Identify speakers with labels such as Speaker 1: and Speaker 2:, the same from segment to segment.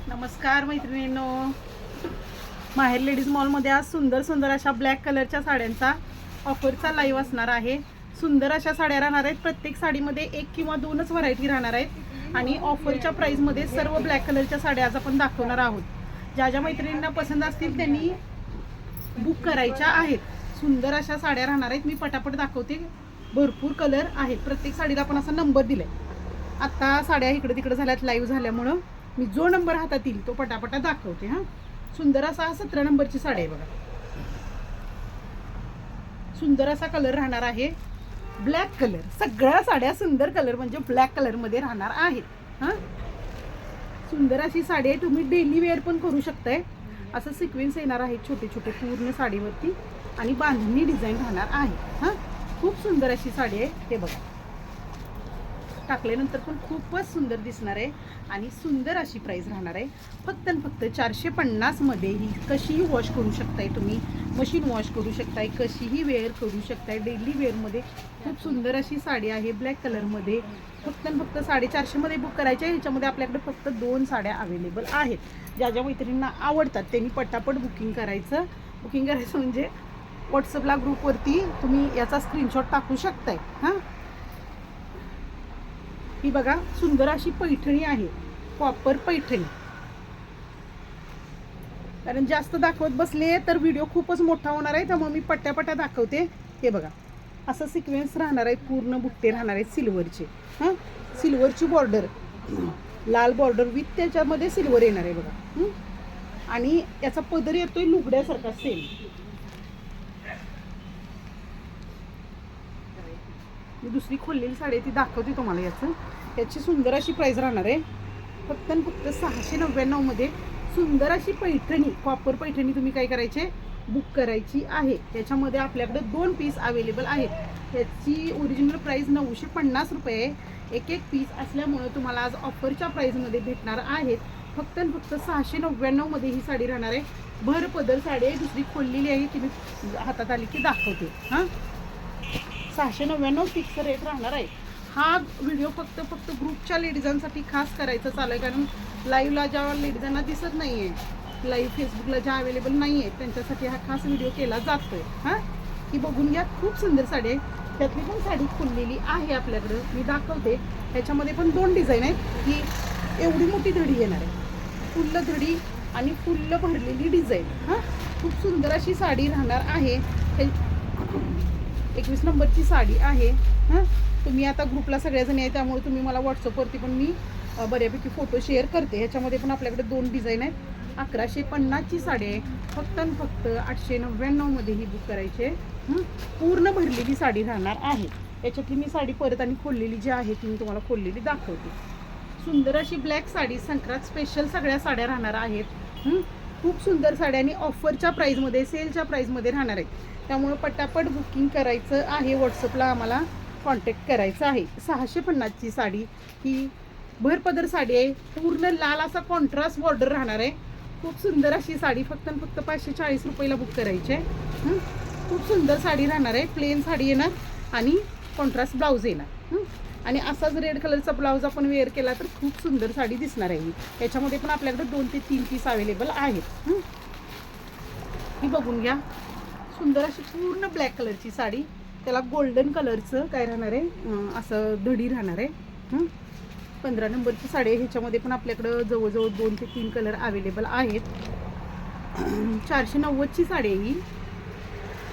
Speaker 1: नमस्कार मैत्रिणींनो, माहेर लेडीज मॉलमध्ये आज सुंदर सुंदर अशा ब्लॅक कलरच्या साड्यांचा ऑफरचा लाईव्ह असणार आहे. सुंदर अशा साड्या राहणार आहेत. प्रत्येक साडीमध्ये एक किंवा दोनच व्हरायटी राहणार आहेत आणि ऑफरच्या प्राईसमध्ये सर्व ब्लॅक कलरच्या साड्या आज आपण दाखवणार आहोत. ज्या ज्या मैत्रिणींना पसंत असतील त्यांनी बुक करायच्या आहेत. सुंदर अशा साड्या राहणार आहेत. मी पटापट दाखवते. भरपूर कलर आहेत. प्रत्येक साडीला आपण असा नंबर दिलाय. आता साड्या इकडे तिकडे झाल्यात लाईव्ह झाल्यामुळं मी जो नंबर हातात येईल तो पटापटा दाखवते. हा सुंदर असा 17 नंबरची साडी आहे बघा. सुंदर असा कलर राहणार आहे. Black colour. सगळ्या साड्या सुंदर कलर म्हणजे ब्लॅक कलर मध्ये राहणार आहेत. हा सुंदर अशी साडी आहे. तुम्ही डेली वेअर पण करू शकताय. असं सिक्वेन्स येणार आहे छोटे छोटे पूर्ण साडीवरती आणि बांधणी डिझाईन राहणार आहे. हा खूप सुंदर अशी साडी आहे. हे बघा, टाकल्यानंतर पण खूपच सुंदर दिसणार आहे आणि सुंदर अशी प्राइस राहणार आहे. फक्त आणि फक्त 450 मध्ये ही कशीही वॉश करू शकताय. तुम्ही मशीन वॉश करू शकताय, कशीही वेअर करू शकताय. डेली वेअरमध्ये खूप सुंदर अशी साडी आहे ब्लॅक कलरमध्ये. फक्त आणि फक्त 450 मध्ये बुक करायचे. ह्याच्यामध्ये आपल्याकडे फक्त 2 साड्या अवेलेबल आहेत. ज्या ज्या मैत्रिणींना आवडतात त्यांनी पटापट बुकिंग करायचं. बुकिंग करायचं म्हणजे व्हॉट्सअपला ग्रुपवरती तुम्ही याचा स्क्रीनशॉट टाकू शकताय. हां, ही बघा सुंदर अशी पैठणी आहे. कॉपर पैठणी. कारण जास्त दाखवत बसले तर व्हिडिओ खूपच मोठा होणार आहे, त्यामुळे मी पट्ट्या दाखवते. हे बघा, असं सिक्वेन्स राहणार आहे. पूर्ण बुट्टे राहणार आहेत सिल्वरचे. हां, सिल्वरची बॉर्डर, लाल बॉर्डर विथ त्याच्यामध्ये सिल्वर येणार आहे बघा. आणि याचा पदर येतोय लुगड्यासारखा सेम. मी दुसरी खोललेली साडी ती दाखवते तुम्हाला. याची सुंदर अशी प्राइस राहणार आहे. फक्त आणि फक्त 699 मध्ये सुंदर अशी पैठणी, कॉपर पैठणी तुम्ही काय करायचे, बुक करायची आहे. याच्यामध्ये आपल्याकडे 2 पीस अवेलेबल आहेत. याची ओरिजिनल प्राइस 950 रुपये आहे. एक एक पीस असल्यामुळे तुम्हाला आज ऑफरच्या प्राइसमध्ये भेटणार आहेत. फक्त आणि फक्त 699 मध्ये ही साडी राहणार आहे. भर पदर साडी आहे. दुसरी खोललेली आहे ती मी हातात आली की दाखवते. हां, 699 फिक्स रेट राहणार आहे. हा व्हिडिओ फक्त ग्रुपच्या लेडीजांसाठी खास करायचं चालू आहे. कारण लाईव्हला ज्या लेडीजांना दिसत नाही आहे, लाईव्ह फेसबुकला ज्या अवेलेबल नाही आहेत त्यांच्यासाठी हा खास व्हिडिओ केला जातोय. हां, ही बघून घ्या. खूप सुंदर साडी आहे. त्यातली पण साडी खुललेली आहे आपल्याकडं, मी दाखवते. ह्याच्यामध्ये पण 2 डिझाईन आहेत. ही एवढी मोठी धडी येणार आहे, फुल्ल धडी आणि फुल्ल भरलेली डिझाईन. हां, खूप सुंदर अशी साडी राहणार आहे. 21 नंबरची साडी आहे. हां, तुम्ही आता ग्रुपला सगळ्याजणी आहे त्यामुळे तुम्ही मला व्हॉट्सअपवरती पण मी बऱ्यापैकी फोटो शेअर करते. ह्याच्यामध्ये पण आपल्याकडे 2 डिझाईन आहेत. 1150ची साडी आहे. फक्त आणि फक्त 899 मध्ये ही बुक करायची आहे. पूर्ण भरलेली साडी राहणार आहे. याच्यातली मी साडी परत आणि खोललेली जी आहे ती मी तुम्हाला खोललेली दाखवते. सुंदर अशी ब्लॅक साडी, संक्रांत स्पेशल सगळ्या साड्या राहणार आहेत. खूप सुंदर साड्या आणि ऑफरच्या प्राईजमध्ये, सेलच्या प्राईजमध्ये राहणार आहेत. त्यामुळे पटापट बुकिंग करायचं आहे. व्हॉट्सअपला आम्हाला कॉन्टॅक्ट करायचा आहे. 650ची साडी ही भरपदर साडी आहे. पूर्ण लाल असा कॉन्ट्रास्ट बॉर्डर राहणार आहे. खूप सुंदर अशी साडी. फक्त आणि फक्त 540 रुपयाला बुक करायची आहे. खूप सुंदर साडी राहणार आहे. प्लेन साडी येणार आणि कॉन्ट्रास्ट ब्लाऊज येणार. आणि असाच रेड कलरचा ब्लाऊज आपण वेअर केला तर खूप सुंदर साडी दिसणार आहे. याच्यामध्ये पण आपल्याकडे 2 ते 3 पीस अवेलेबल आहेत. ही बघून घ्या. सुंदर अशी पूर्ण ब्लॅक कलरची साडी, त्याला गोल्डन कलरचं काय राहणार आहे, असं धडी राहणार आहे. 15 नंबरची साडी आहे. ह्याच्यामध्ये पण आपल्याकडं जवळजवळ 2 ते 3 कलर अवेलेबल आहेत. 490ची साडी आहे ही.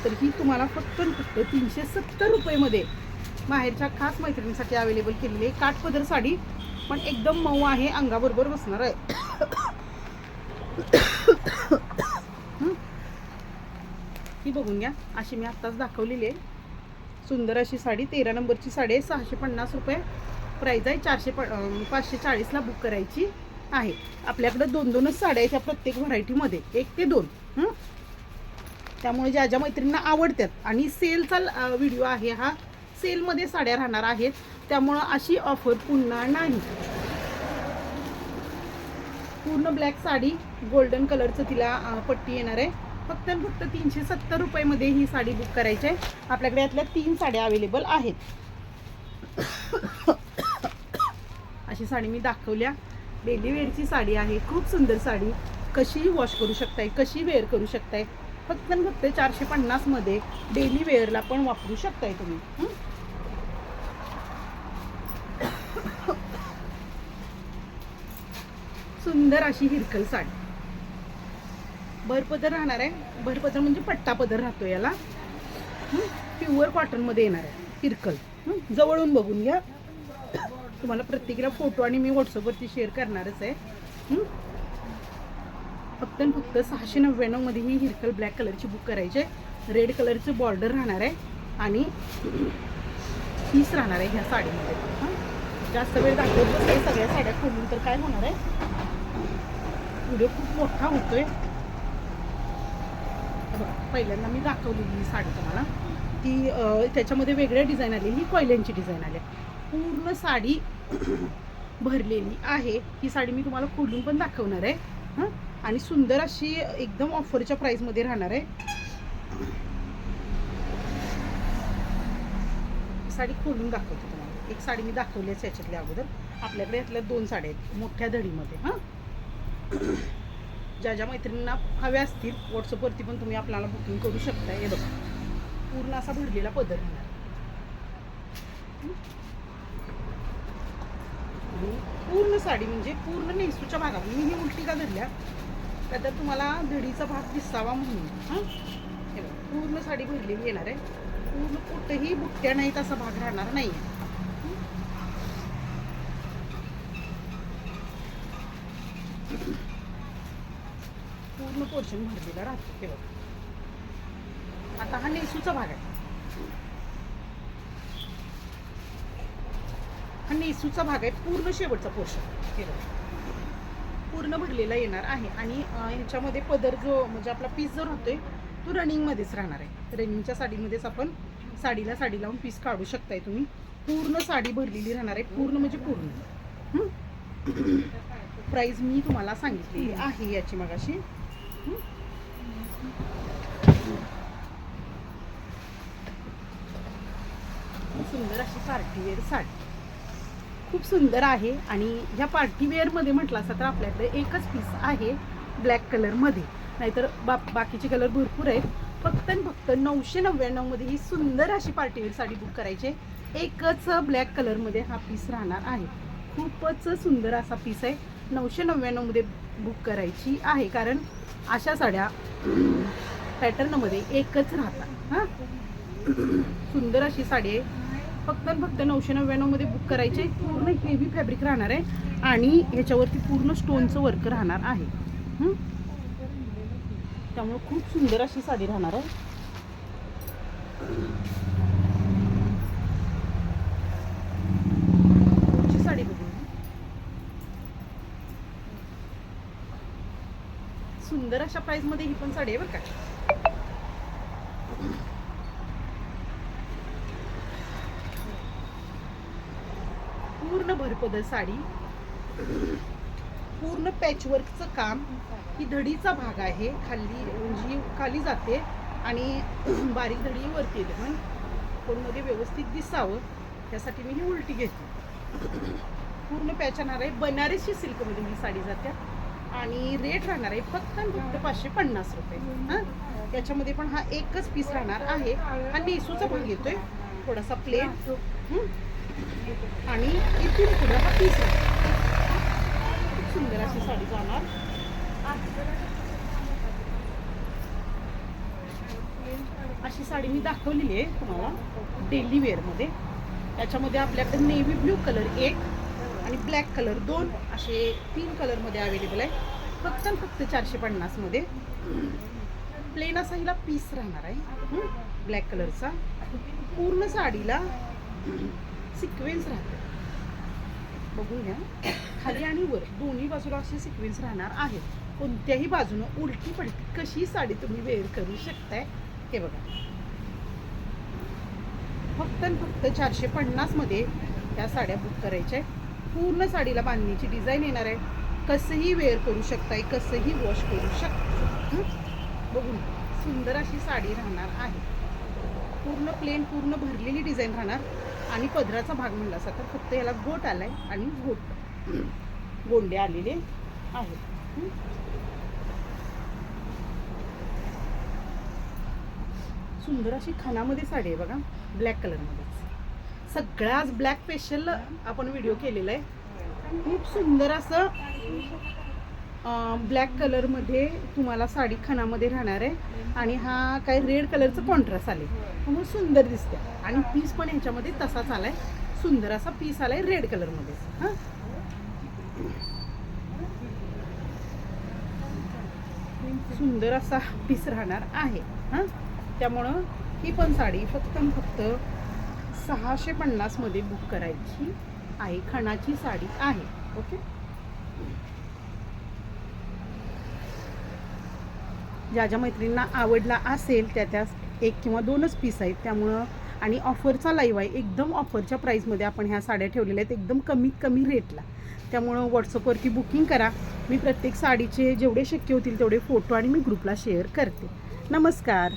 Speaker 1: तर ही तुम्हाला फक्त 370 रुपयेमध्ये माहेरच्या खास मैत्रिणींसाठी अवेलेबल केलेली आहे. काठपदर साडी पण एकदम मऊ आहे, अंगाबरोबर बसणार आहे. ही बघून घ्या. अशी मी आत्ताच दाखवलेली आहे. सुंदर अशी साडी 13 नंबरची साडी आहे. 650 रुपये प्राईज आहे. 540ला बुक करायची आहे. आपल्याकडे 2-2च साड्या आहेत या प्रत्येक व्हरायटीमध्ये, 1 ते 2. त्यामुळे ज्या ज्या मैत्रिणींना आवडतात आणि सेलचा व्हिडिओ आहे हा, सेलमध्ये साड्या राहणार आहेत. त्यामुळं अशी ऑफर पुन्हा नाही. पूर्ण ब्लॅक साडी, गोल्डन कलरचं तिला पट्टी येणार आहे. फक्त 370 रुपयामध्ये ही साडी बुक करायची आहे. आपल्याकडे यातल्या 3 साड्या अवेलेबल आहेत. अशी साडी मी दाखवल्या. डेली वेअरची साडी आहे, खूप सुंदर साडी. कशीही वॉश करू शकताय, कशी वेअर करू शकताय. फक्त आणि फक्त 450 मध्ये डेली वेअरला पण वापरू शकताय तुम्ही. सुंदर अशी हिरकल साडी, भरपदर राहणार आहे. भरपदर म्हणजे पट्टा पदर राहतो याला. प्युअर कॉटन मध्ये येणार आहे हिरकल. जवळून बघून घ्या, तुम्हाला प्रत्येकीला फोटो आणि मी व्हॉट्सअपवरती शेअर करणारच आहे. फक्त आणि फक्त 699 मध्ये ही हिरकल ब्लॅक कलरची बुक करायची आहे. रेड कलरचं बॉर्डर राहणार आहे आणि पीस राहणार आहे ह्या साडीमध्ये. जास्त वेळ दाखवत बसले सगळ्या साड्या खोलून तर काय होणार आहे, व्हिडिओ खूप मोठा होतोय. पहिल्यांदा मी दाखवलेली ही साडी तुम्हाला, ती त्याच्यामध्ये वेगळ्या डिझाईन आली. ही कॉयल्यांची डिझाईन आली. पूर्ण साडी भरलेली आहे. ही साडी मी तुम्हाला खोलून पण दाखवणार आहे. आणि सुंदर अशी एकदम ऑफरच्या प्राइसमध्ये राहणार आहे. साडी खोलून दाखवते तुम्हाला. एक साडी मी दाखवलीच याच्यातल्या अगोदर. आपल्याकडे यातल्या 2 साड्या आहेत मोठ्या धडीमध्ये. ज्या ज्या मैत्रिणींना हव्या असतील व्हॉट्सअपवरती पण तुम्ही आपल्याला बुकिंग करू शकता. हे बघा, पूर्ण असा भरलेला पदर राहणार. पूर्ण साडी म्हणजे पूर्ण नेसूच्या भागात. मी ही उलटी का धरल्या का तर तुम्हाला धडीचा भाग दिसावा म्हणून. हे बघा, पूर्ण साडी भरलेली येणार आहे. पूर्ण कुठेही बुट्ट्या नाहीत असा भाग राहणार नाही. पूर्ण पोर्शन भरलेला राहतो. हे बघा, आता हा नेसूचा भाग आहे. हा नेसूचा भाग आहे, पूर्ण शेवटचा पोर्शन. हे बघा, पूर्ण भरलेला येणार आहे. आणि ह्याच्यामध्ये पदर जो म्हणजे आपला पीस जो राहतोय तो रनिंगमध्येच राहणार आहे. रनिंगच्या साडीमध्येच आपण साडीला साडी लावून पीस काढू शकताय तुम्ही. पूर्ण साडी भरलेली राहणार आहे, पूर्ण म्हणजे पूर्ण. प्राइस मी तुम्हाला सांगितलेली आहे याची मगाशी. सुंदर अशी पार्टीवेअर साडी, खूप सुंदर आहे. आणि ह्या पार्टीवेअरमध्ये म्हटलं असं तर आपल्याकडे एकच पीस आहे ब्लॅक कलरमध्ये, नाहीतर बाकीचे कलर भरपूर आहेत. फक्त आणि फक्त 999 मध्ये ही सुंदर अशी पार्टीवेअर साडी बुक करायची. एकच ब्लॅक कलरमध्ये हा पीस राहणार आहे. खूपच सुंदर असा पीस आहे. 999 मध्ये बुक करायची आहे, कारण अशा साड्या पॅटर्नमध्ये एकच राहतात. सुंदर अशी साडी आहे. फक्त आणि फक्त 999 मध्ये बुक करायचे. पूर्ण हेवी फॅब्रिक राहणार आहे आणि ह्याच्यावरती पूर्ण स्टोनचं वर्क राहणार आहे. त्यामुळे खूप सुंदर अशी साडी राहणार आहे. पुढची साडी बघू. सुंदर अशा प्राइस मध्ये ही पण साडी आहे बरं का. पूर्ण भरपदर साडी, पूर्ण पॅचवर्कचं काम. ही धडीचा भाग आहे, खाली म्हणजे खाली जाते आणि बारीक धडी वरती येते. पण फोनमध्ये व्यवस्थित दिसावं त्यासाठी मी ही उलटी घेते. पूर्ण पॅच येणार आहे. बनारसी सिल्कमध्ये ही साडी जाते आणि रेट राहणार आहे फक्त आणि फक्त 550 रुपये. याच्यामध्ये पण हा एकच पीस राहणार आहे. हा नेसूचा भाग येतोय थोडासा प्लेन आणि इथून पुढे हा पीस राहणार. खूप सुंदर अशी साडी जाणार. अशी साडी मी दाखवलेली आहे तुम्हाला डेली वेअरमध्ये. त्याच्यामध्ये आपल्याकडे नेव्ही ब्ल्यू कलर एक आणि ब्लॅक कलर 2 असे 3 कलरमध्ये अवेलेबल आहे. फक्त आणि फक्त 450 मध्ये प्लेन असा हिला पीस राहणार आहे ब्लॅक कलरचा. पूर्ण साडीला सिक्वेन्स राहते, बघून घ्या. खाली आणि वर दोन्ही बाजूला असे सिक्वेन्स राहणार आहेत. कोणत्याही बाजूनं उलटी पलटी कशी साडी तुम्ही वेअर करू शकताय. हे बघा, फक्त आणि फक्त 450 मध्ये ह्या साड्या बुक करायच्या आहे. पूर्ण साडीला बांधणीची डिझाईन येणार आहे. कसंही वेअर करू शकताय, कसंही वॉश करू शकता. बघून सुंदर अशी साडी राहणार आहे. पूर्ण प्लेन, पूर्ण भरलेली डिझाईन राहणार. आणि पदराचा भाग म्हणला असता तर फक्त याला गोट आलाय आणि गोट गोंडे आलेले आहेत. सुंदर अशी खणामध्ये साडी आहे बघा, ब्लॅक कलरमध्ये. सगळ्याच ब्लॅक स्पेशल आपण व्हिडिओ केलेला आहे. खूप सुंदर असं ब्लॅक कलरमध्ये तुम्हाला साडी खणामध्ये राहणार आहे. आणि हा काय रेड कलरचं कॉन्ट्रास्ट आले, त्यामुळे सुंदर दिसते. आणि पीस पण ह्याच्यामध्ये तसाच आलाय, सुंदर असा पीस आलाय रेड कलरमध्ये. हां, सुंदर असा पीस राहणार आहे. हां, त्यामुळं ही पण साडी फक्त 650 मध्ये बुक करायची आहे. खणाची साडी आहे. ओके, ज्या ज्या मैत्रिणींना आवडला असेल त्या 1 किंवा 2च पीस आहेत. त्यामुळं आणि ऑफरचा लाईव्ह आहे, एकदम ऑफरच्या प्राईसमध्ये आपण ह्या साड्या ठेवलेल्या आहेत, एकदम कमी रेटला. त्यामुळं व्हॉट्सअपवरती बुकिंग करा. मी प्रत्येक साडीचे जेवढे शक्य होतील तेवढे फोटो आणि मी ग्रुपला शेअर करते. नमस्कार.